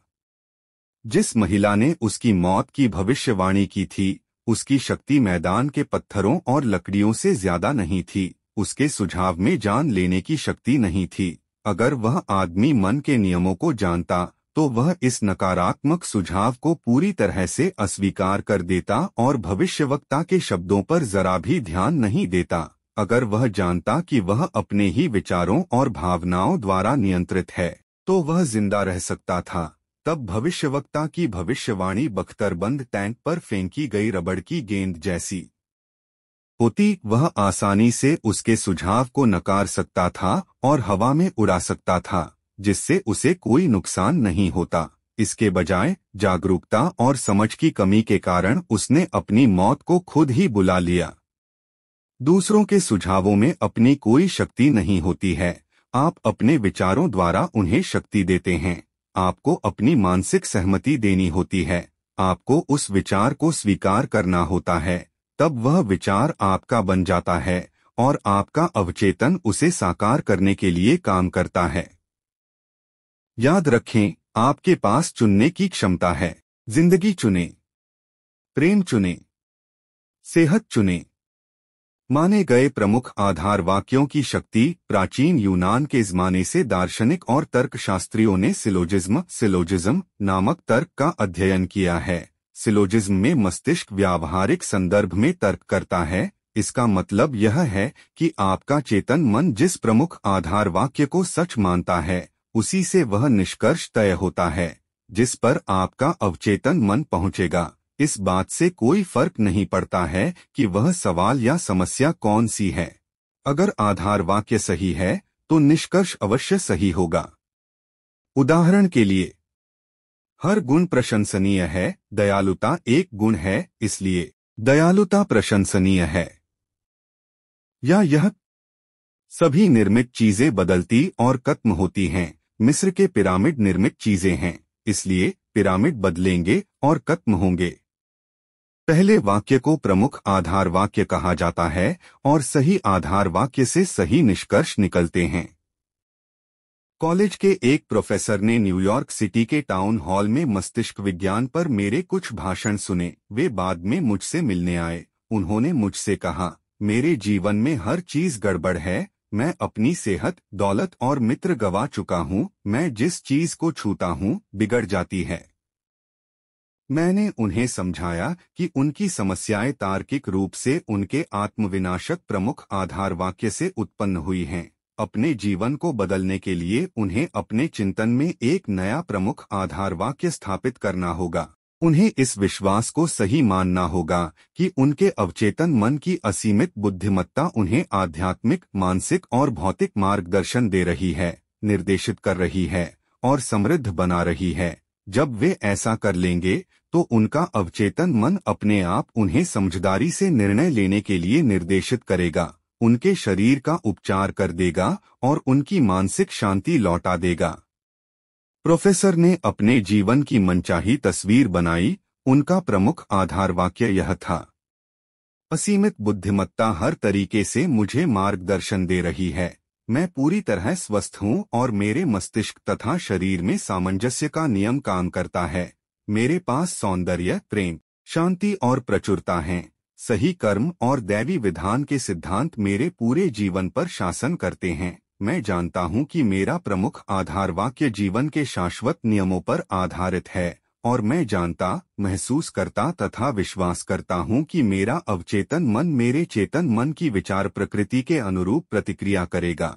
जिस महिला ने उसकी मौत की भविष्यवाणी की थी, उसकी शक्ति मैदान के पत्थरों और लकड़ियों से ज्यादा नहीं थी। उसके सुझाव में जान लेने की शक्ति नहीं थी। अगर वह आदमी मन के नियमों को जानता तो वह इस नकारात्मक सुझाव को पूरी तरह से अस्वीकार कर देता और भविष्यवक्ता के शब्दों पर जरा भी ध्यान नहीं देता। अगर वह जानता कि वह अपने ही विचारों और भावनाओं द्वारा नियंत्रित है तो वह जिंदा रह सकता था। तब भविष्यवक्ता की भविष्यवाणी बख्तरबंद टैंक पर फेंकी गई रबड़ की गेंद जैसी होती। वह आसानी से उसके सुझाव को नकार सकता था और हवा में उड़ा सकता था, जिससे उसे कोई नुकसान नहीं होता। इसके बजाय जागरूकता और समझ की कमी के कारण उसने अपनी मौत को खुद ही बुला लिया। दूसरों के सुझावों में अपनी कोई शक्ति नहीं होती है। आप अपने विचारों द्वारा उन्हें शक्ति देते हैं। आपको अपनी मानसिक सहमति देनी होती है। आपको उस विचार को स्वीकार करना होता है, तब वह विचार आपका बन जाता है और आपका अवचेतन उसे साकार करने के लिए काम करता है। याद रखें, आपके पास चुनने की क्षमता है। जिंदगी चुनें, प्रेम चुनें, सेहत चुनें, माने गए प्रमुख आधार वाक्यों की शक्ति प्राचीन यूनान के ज़माने से दार्शनिक और तर्कशास्त्रियों ने सिलोजिज्म नामक तर्क का अध्ययन किया है। सिलोजिज्म में मस्तिष्क व्यावहारिक संदर्भ में तर्क करता है। इसका मतलब यह है कि आपका चेतन मन जिस प्रमुख आधार वाक्य को सच मानता है, उसी से वह निष्कर्ष तय होता है जिस पर आपका अवचेतन मन पहुंचेगा। इस बात से कोई फर्क नहीं पड़ता है कि वह सवाल या समस्या कौन सी है। अगर आधार वाक्य सही है तो निष्कर्ष अवश्य सही होगा। उदाहरण के लिए, हर गुण प्रशंसनीय है, दयालुता एक गुण है, इसलिए दयालुता प्रशंसनीय है। या यह सभी निर्मित चीजें बदलती और खत्म होती हैं, मिस्र के पिरामिड निर्मित चीजें हैं, इसलिए पिरामिड बदलेंगे और खत्म होंगे। पहले वाक्य को प्रमुख आधार वाक्य कहा जाता है और सही आधार वाक्य से सही निष्कर्ष निकलते हैं। कॉलेज के एक प्रोफेसर ने न्यूयॉर्क सिटी के टाउन हॉल में मस्तिष्क विज्ञान पर मेरे कुछ भाषण सुने। वे बाद में मुझसे मिलने आए। उन्होंने मुझसे कहा, मेरे जीवन में हर चीज गड़बड़ है। मैं अपनी सेहत, दौलत और मित्र गवा चुका हूँ। मैं जिस चीज को छूता हूँ बिगड़ जाती है। मैंने उन्हें समझाया कि उनकी समस्याएं तार्किक रूप से उनके आत्मविनाशक प्रमुख आधार वाक्य से उत्पन्न हुई हैं। अपने जीवन को बदलने के लिए उन्हें अपने चिंतन में एक नया प्रमुख आधार वाक्य स्थापित करना होगा। उन्हें इस विश्वास को सही मानना होगा कि उनके अवचेतन मन की असीमित बुद्धिमत्ता उन्हें आध्यात्मिक, मानसिक और भौतिक मार्गदर्शन दे रही है, निर्देशित कर रही है और समृद्ध बना रही है। जब वे ऐसा कर लेंगे तो उनका अवचेतन मन अपने आप उन्हें समझदारी से निर्णय लेने के लिए निर्देशित करेगा, उनके शरीर का उपचार कर देगा और उनकी मानसिक शांति लौटा देगा। प्रोफेसर ने अपने जीवन की मनचाही तस्वीर बनाई। उनका प्रमुख आधार वाक्य यह था, असीमित बुद्धिमत्ता हर तरीके से मुझे मार्गदर्शन दे रही है। मैं पूरी तरह स्वस्थ हूँ और मेरे मस्तिष्क तथा शरीर में सामंजस्य का नियम काम करता है। मेरे पास सौंदर्य, प्रेम, शांति और प्रचुरता हैं। सही कर्म और दैवी विधान के सिद्धांत मेरे पूरे जीवन पर शासन करते हैं। मैं जानता हूँ कि मेरा प्रमुख आधार वाक्य जीवन के शाश्वत नियमों पर आधारित है और मैं जानता, महसूस करता तथा विश्वास करता हूँ कि मेरा अवचेतन मन मेरे चेतन मन की विचार प्रकृति के अनुरूप प्रतिक्रिया करेगा।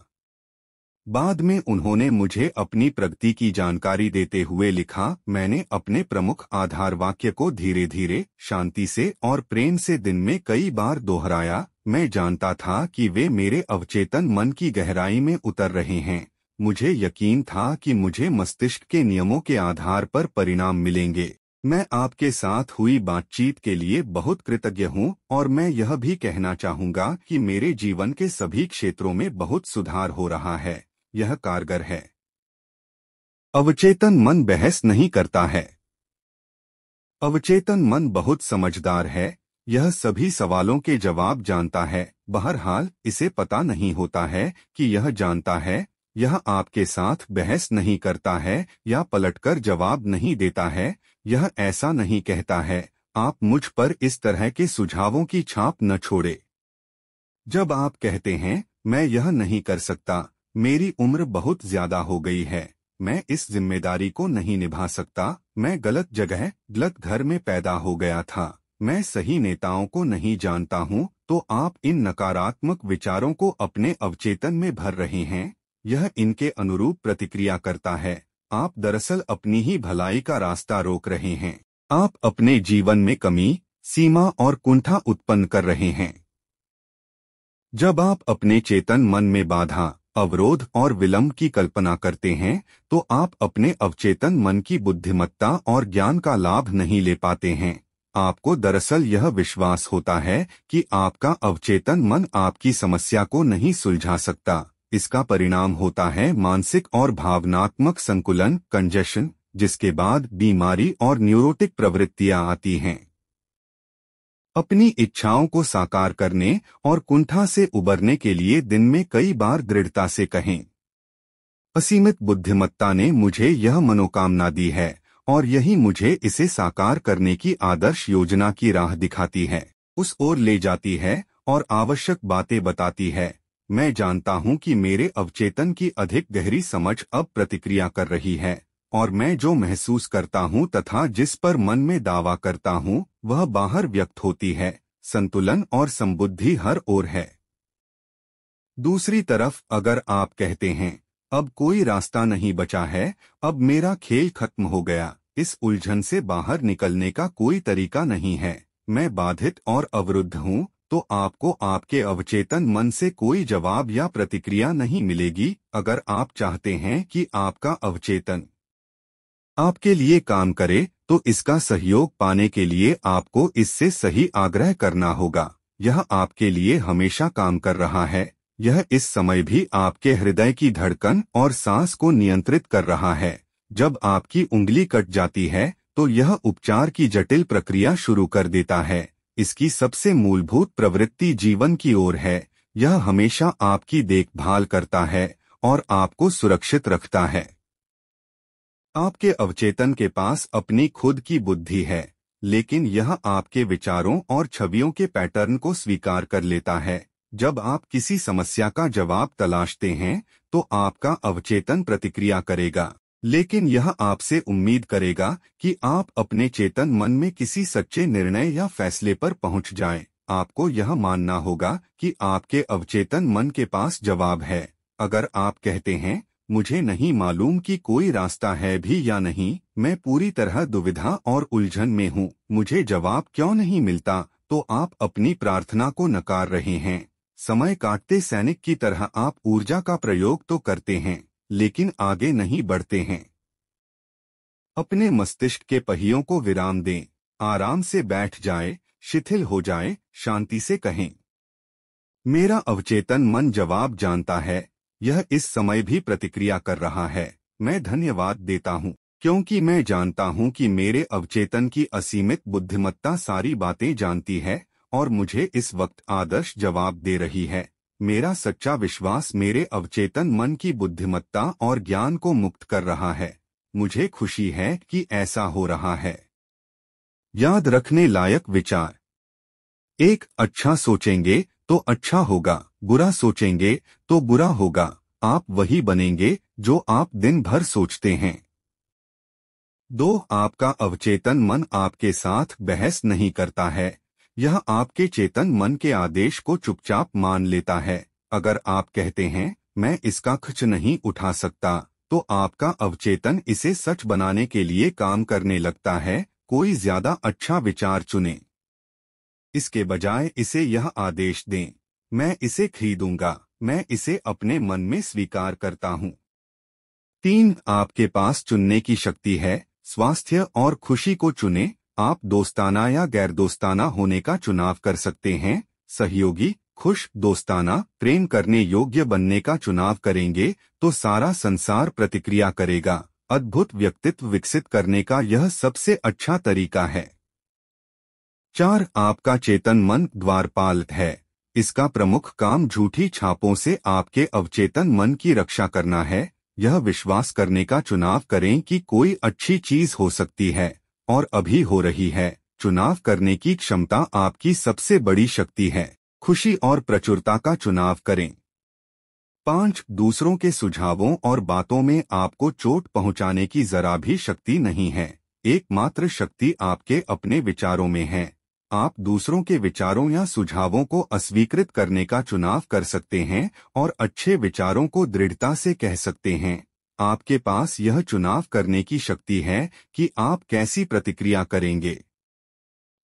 बाद में उन्होंने मुझे अपनी प्रगति की जानकारी देते हुए लिखा, मैंने अपने प्रमुख आधार वाक्य को धीरे धीरे, शांति से और प्रेम से दिन में कई बार दोहराया। मैं जानता था कि वे मेरे अवचेतन मन की गहराई में उतर रहे हैं। मुझे यकीन था कि मुझे मस्तिष्क के नियमों के आधार पर परिणाम मिलेंगे। मैं आपके साथ हुई बातचीत के लिए बहुत कृतज्ञ हूँ और मैं यह भी कहना चाहूँगा कि मेरे जीवन के सभी क्षेत्रों में बहुत सुधार हो रहा है। यह कारगर है। अवचेतन मन बहस नहीं करता है। अवचेतन मन बहुत समझदार है। यह सभी सवालों के जवाब जानता है। बहरहाल इसे पता नहीं होता है कि यह जानता है। यह आपके साथ बहस नहीं करता है या पलटकर जवाब नहीं देता है। यह ऐसा नहीं कहता है, आप मुझ पर इस तरह के सुझावों की छाप न छोड़े। जब आप कहते हैं, मैं यह नहीं कर सकता, मेरी उम्र बहुत ज्यादा हो गई है, मैं इस जिम्मेदारी को नहीं निभा सकता, मैं गलत जगह, गलत घर में पैदा हो गया था, मैं सही नेताओं को नहीं जानता हूँ, तो आप इन नकारात्मक विचारों को अपने अवचेतन में भर रहे हैं। यह इनके अनुरूप प्रतिक्रिया करता है। आप दरअसल अपनी ही भलाई का रास्ता रोक रहे हैं। आप अपने जीवन में कमी, सीमा और कुंठा उत्पन्न कर रहे हैं। जब आप अपने चेतन मन में बाधा, अवरोध और विलंब की कल्पना करते हैं, तो आप अपने अवचेतन मन की बुद्धिमत्ता और ज्ञान का लाभ नहीं ले पाते हैं। आपको दरअसल यह विश्वास होता है कि आपका अवचेतन मन आपकी समस्या को नहीं सुलझा सकता। इसका परिणाम होता है मानसिक और भावनात्मक संकुलन, कंजेशन, जिसके बाद बीमारी और न्यूरोटिक प्रवृत्तियां आती हैं। अपनी इच्छाओं को साकार करने और कुंठा से उबरने के लिए दिन में कई बार दृढ़ता से कहें, असीमित बुद्धिमत्ता ने मुझे यह मनोकामना दी है और यही मुझे इसे साकार करने की आदर्श योजना की राह दिखाती है, उस ओर ले जाती है और आवश्यक बातें बताती है। मैं जानता हूं कि मेरे अवचेतन की अधिक गहरी समझ अब प्रतिक्रिया कर रही है, और मैं जो महसूस करता हूं तथा जिस पर मन में दावा करता हूं वह बाहर व्यक्त होती है। संतुलन और समबुद्धि हर ओर है। दूसरी तरफ अगर आप कहते हैं अब कोई रास्ता नहीं बचा है, अब मेरा खेल खत्म हो गया, इस उलझन से बाहर निकलने का कोई तरीका नहीं है, मैं बाधित और अवरुद्ध हूं, तो आपको आपके अवचेतन मन से कोई जवाब या प्रतिक्रिया नहीं मिलेगी। अगर आप चाहते हैं कि आपका अवचेतन आपके लिए काम करे, तो इसका सहयोग पाने के लिए आपको इससे सही आग्रह करना होगा। यह आपके लिए हमेशा काम कर रहा है। यह इस समय भी आपके हृदय की धड़कन और सांस को नियंत्रित कर रहा है। जब आपकी उंगली कट जाती है तो यह उपचार की जटिल प्रक्रिया शुरू कर देता है। इसकी सबसे मूलभूत प्रवृत्ति जीवन की ओर है। यह हमेशा आपकी देखभाल करता है और आपको सुरक्षित रखता है। आपके अवचेतन के पास अपनी खुद की बुद्धि है, लेकिन यह आपके विचारों और छवियों के पैटर्न को स्वीकार कर लेता है। जब आप किसी समस्या का जवाब तलाशते हैं तो आपका अवचेतन प्रतिक्रिया करेगा, लेकिन यह आपसे उम्मीद करेगा कि आप अपने चेतन मन में किसी सच्चे निर्णय या फैसले पर पहुंच जाएं। आपको यह मानना होगा कि आपके अवचेतन मन के पास जवाब है। अगर आप कहते हैं मुझे नहीं मालूम कि कोई रास्ता है भी या नहीं, मैं पूरी तरह दुविधा और उलझन में हूँ, मुझे जवाब क्यों नहीं मिलता, तो आप अपनी प्रार्थना को नकार रहे हैं। समय काटते सैनिक की तरह आप ऊर्जा का प्रयोग तो करते हैं, लेकिन आगे नहीं बढ़ते हैं। अपने मस्तिष्क के पहियों को विराम दें, आराम से बैठ जाए, शिथिल हो जाए, शांति से कहें, मेरा अवचेतन मन जवाब जानता है, यह इस समय भी प्रतिक्रिया कर रहा है। मैं धन्यवाद देता हूँ, क्योंकि मैं जानता हूँ कि मेरे अवचेतन की असीमित बुद्धिमत्ता सारी बातें जानती है और मुझे इस वक्त आदर्श जवाब दे रही है। मेरा सच्चा विश्वास मेरे अवचेतन मन की बुद्धिमत्ता और ज्ञान को मुक्त कर रहा है। मुझे खुशी है कि ऐसा हो रहा है। याद रखने लायक विचार। एक, अच्छा सोचेंगे तो अच्छा होगा, बुरा सोचेंगे तो बुरा होगा। आप वही बनेंगे जो आप दिन भर सोचते हैं। 2, आपका अवचेतन मन आपके साथ बहस नहीं करता है। यह आपके चेतन मन के आदेश को चुपचाप मान लेता है। अगर आप कहते हैं मैं इसका खर्च नहीं उठा सकता, तो आपका अवचेतन इसे सच बनाने के लिए काम करने लगता है। कोई ज्यादा अच्छा विचार चुनें। इसके बजाय इसे यह आदेश दें, मैं इसे खरीदूंगा, मैं इसे अपने मन में स्वीकार करता हूँ। 3, आपके पास चुनने की शक्ति है। स्वास्थ्य और खुशी को चुनें। आप दोस्ताना या गैर दोस्ताना होने का चुनाव कर सकते हैं। सहयोगी, खुश, दोस्ताना, प्रेम करने योग्य बनने का चुनाव करेंगे तो सारा संसार प्रतिक्रिया करेगा। अद्भुत व्यक्तित्व विकसित करने का यह सबसे अच्छा तरीका है। 4, आपका चेतन मन द्वारपाल है। इसका प्रमुख काम झूठी छापों से आपके अवचेतन मन की रक्षा करना है। यह विश्वास करने का चुनाव करें कि कोई अच्छी चीज हो सकती है और अभी हो रही है। चुनाव करने की क्षमता आपकी सबसे बड़ी शक्ति है। खुशी और प्रचुरता का चुनाव करें। 5, दूसरों के सुझावों और बातों में आपको चोट पहुंचाने की जरा भी शक्ति नहीं है। एकमात्र शक्ति आपके अपने विचारों में है। आप दूसरों के विचारों या सुझावों को अस्वीकृत करने का चुनाव कर सकते हैं और अच्छे विचारों को दृढ़ता से कह सकते हैं। आपके पास यह चुनाव करने की शक्ति है कि आप कैसी प्रतिक्रिया करेंगे।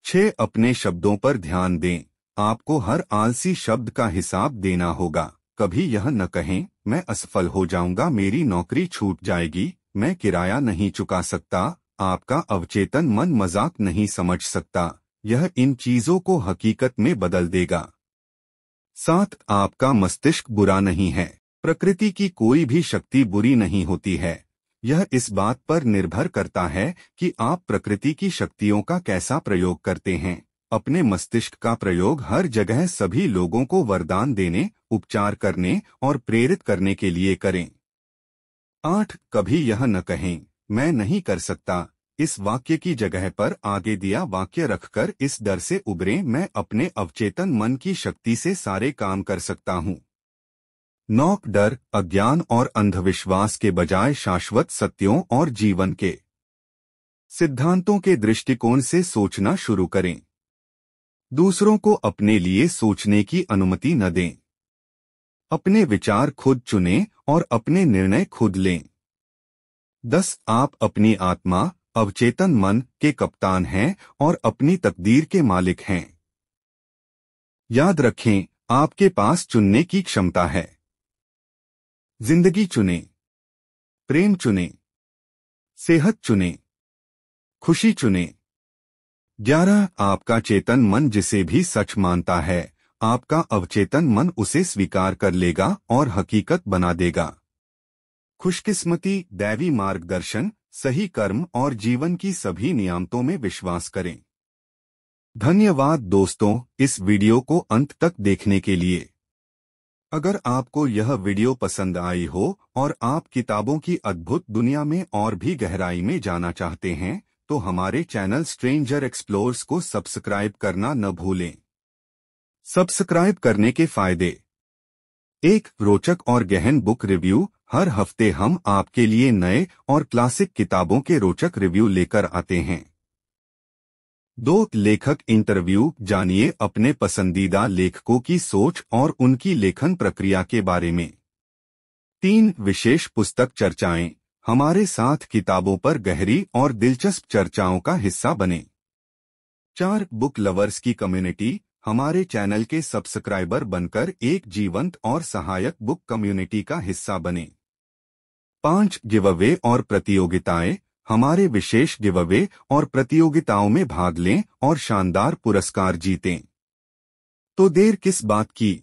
6, अपने शब्दों पर ध्यान दें। आपको हर आलसी शब्द का हिसाब देना होगा। कभी यह न कहें मैं असफल हो जाऊंगा, मेरी नौकरी छूट जाएगी, मैं किराया नहीं चुका सकता। आपका अवचेतन मन मजाक नहीं समझ सकता। यह इन चीजों को हकीकत में बदल देगा। 7, आपका मस्तिष्क बुरा नहीं है। प्रकृति की कोई भी शक्ति बुरी नहीं होती है। यह इस बात पर निर्भर करता है कि आप प्रकृति की शक्तियों का कैसा प्रयोग करते हैं। अपने मस्तिष्क का प्रयोग हर जगह सभी लोगों को वरदान देने, उपचार करने और प्रेरित करने के लिए करें। 8, कभी यह न कहें मैं नहीं कर सकता, इस वाक्य की जगह पर आगे दिया वाक्य रखकर इस डर से उबरें, मैं अपने अवचेतन मन की शक्ति से सारे काम कर सकता हूँ। 9 डर, अज्ञान और अंधविश्वास के बजाय शाश्वत सत्यों और जीवन के सिद्धांतों के दृष्टिकोण से सोचना शुरू करें। दूसरों को अपने लिए सोचने की अनुमति न दें। अपने विचार खुद चुनें और अपने निर्णय खुद लें। 10 आप अपनी आत्मा, अवचेतन मन के कप्तान हैं और अपनी तकदीर के मालिक हैं। याद रखें, आपके पास चुनने की क्षमता है। जिंदगी चुनें, प्रेम चुनें, सेहत चुनें, खुशी चुनें। 11 आपका चेतन मन जिसे भी सच मानता है, आपका अवचेतन मन उसे स्वीकार कर लेगा और हकीकत बना देगा। खुशकिस्मती, दैवी मार्गदर्शन, सही कर्म और जीवन की सभी नियामतों में विश्वास करें। धन्यवाद दोस्तों, इस वीडियो को अंत तक देखने के लिए। अगर आपको यह वीडियो पसंद आई हो और आप किताबों की अद्भुत दुनिया में और भी गहराई में जाना चाहते हैं, तो हमारे चैनल स्ट्रेंजर एक्सप्लोर्स को सब्सक्राइब करना न भूलें। सब्सक्राइब करने के फायदे। 1 रोचक और गहन बुक रिव्यू, हर हफ्ते हम आपके लिए नए और क्लासिक किताबों के रोचक रिव्यू लेकर आते हैं। 2 लेखक इंटरव्यू, जानिए अपने पसंदीदा लेखकों की सोच और उनकी लेखन प्रक्रिया के बारे में। 3 विशेष पुस्तक चर्चाएं, हमारे साथ किताबों पर गहरी और दिलचस्प चर्चाओं का हिस्सा बने। 4 बुक लवर्स की कम्युनिटी, हमारे चैनल के सब्सक्राइबर बनकर एक जीवंत और सहायक बुक कम्युनिटी का हिस्सा बने। 5 गिवअवे और प्रतियोगिताएं, हमारे विशेष गिवअवे और प्रतियोगिताओं में भाग लें और शानदार पुरस्कार जीतें। तो देर किस बात की,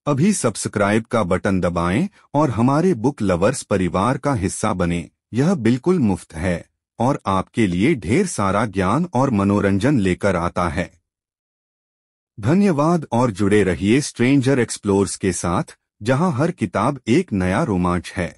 अभी सब्सक्राइब का बटन दबाएं और हमारे बुक लवर्स परिवार का हिस्सा बनें। यह बिल्कुल मुफ्त है और आपके लिए ढेर सारा ज्ञान और मनोरंजन लेकर आता है। धन्यवाद और जुड़े रहिए स्ट्रेंजर एक्सप्लोर्स के साथ, जहां हर किताब एक नया रोमांच है।